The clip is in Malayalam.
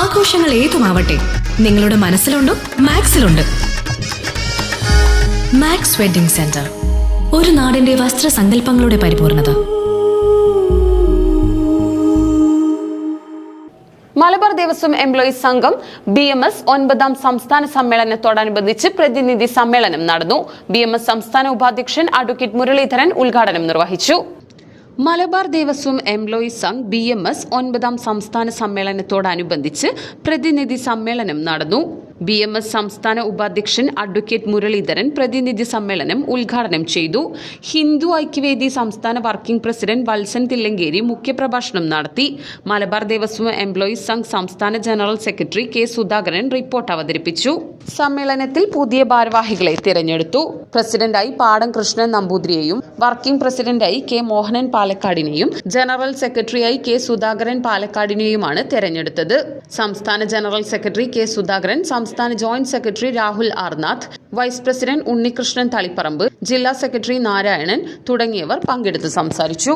ആഘോഷങ്ങൾ ഏതുമാവട്ടെ, നിങ്ങളുടെ മനസ്സിലുണ്ടോ മാക്സിലുണ്ട്. മാക്സ് വെഡിംഗ് സെന്റർ, ഒരു നാടിന്റെ വസ്ത്രസങ്കല്പങ്ങളുടെ പരിപൂർണത. മലബാർ ദേവസ്വം എംപ്ലോയീസ് സംഘം BMS 9ാം സംസ്ഥാന സമ്മേളനത്തോടനുബന്ധിച്ച് പ്രതിനിധി സമ്മേളനം നടന്നു. BMS സംസ്ഥാന ഉപാധ്യക്ഷൻ അഡ്വക്കേറ്റ് മുരളീധരൻ ഉദ്ഘാടനം നിർവഹിച്ചു. മലബാർ ദേവസ്വം എംപ്ലോയീസ് സംഘ് BMS 9ാം സംസ്ഥാന സമ്മേളനത്തോടനുബന്ധിച്ച് പ്രതിനിധി സമ്മേളനം നടന്നു. BMS സംസ്ഥാന ഉപാധ്യക്ഷൻ അഡ്വക്കേറ്റ് മുരളീധരൻ പ്രതിനിധി സമ്മേളനം ഉദ്ഘാടനം ചെയ്തു. ഹിന്ദു ഐക്യവേദി സംസ്ഥാന വർക്കിംഗ് പ്രസിഡന്റ് വത്സൻ തില്ലങ്കേരി മുഖ്യപ്രഭാഷണം നടത്തി. മലബാർ ദേവസ്വം എംപ്ലോയീസ് സംഘ് സംസ്ഥാന general secretary K. Sudhakaran report അവതരിപ്പിച്ചു. സമ്മേളനത്തിൽ പുതിയ ഭാരവാഹികളെ തിരഞ്ഞെടുത്തു. പ്രസിഡന്റായി പാടം കൃഷ്ണൻ നമ്പൂതിരിയെയും വർക്കിംഗ് പ്രസിഡന്റായി K. മോഹനൻ പാലക്കാടിനെയും ജനറൽ സെക്രട്ടറിയായി K. സുധാകരൻ പാലക്കാടിനെയുമാണ് തെരഞ്ഞെടുത്തത്. സംസ്ഥാന ജനറൽ സെക്രട്ടറി K. സുധാകരൻ, സംസ്ഥാന joint secretary Rahul Arnath, vice president Unnikrishnan Taliparamba, ജില്ലാ സെക്രട്ടറി നാരായണൻ തുടങ്ങിയവർ പങ്കെടുത്ത് സംസാരിച്ചു.